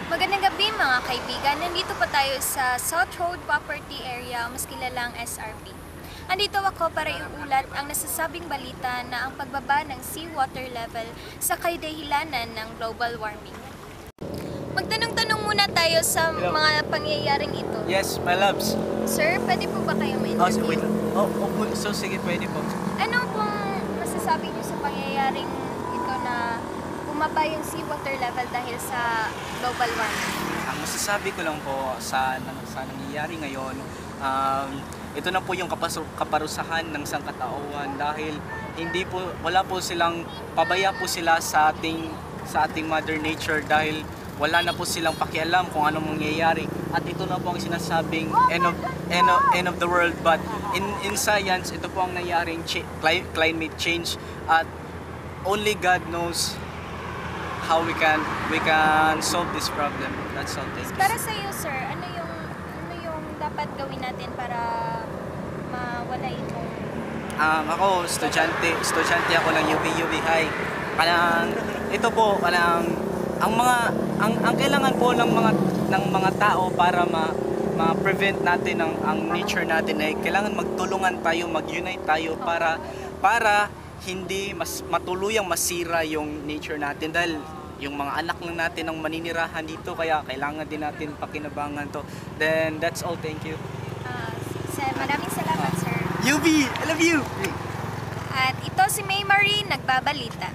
Magandang gabi mga kaibigan, nandito pa tayo sa South Road Property Area, mas kilalang SRP. Andito ako para iulat ang nasasabing balita na ang pagbaba ng seawater level sa kadahilanan ng global warming. Magtanong-tanong muna tayo sa mga pangyayaring ito. Yes, my loves. Sir, pwede po ba kayo ma-interview? Wait. So sige, pwede po. Ano pong masasabi niyo sa pangyayaring ito na bumaba yung seawater level dahil sa global warming? Ang masasabi ko lang po sa nangyayari ngayon, ito na po yung kaparusahan ng sangkatauhan dahil wala po silang pabaya po sila sa ating Mother Nature dahil wala na po silang pakialam kung anong mangyayari at ito na po ang sinasabing end of the world, but in science ito po ang nangyaring climate change at only God knows how we can solve this problem. That's all. Thank you. Para sa iyo, sir, ano yung dapat gawin natin para mawala itong ako estudyante ako ng UP High. Ito po ang kailangan po ng mga tao para ma-prevent natin ang nature natin ay kailangan magtulungan tayo, mag-unite tayo para hindi matuluyang masira yung nature natin dahil yung mga anak lang natin ang maninirahan dito kaya kailangan din natin pakinabangan to. Then that's all. Thank you. Sir, maraming salamat, sir. UB, I love you. At ito si May Marie nagbabalita.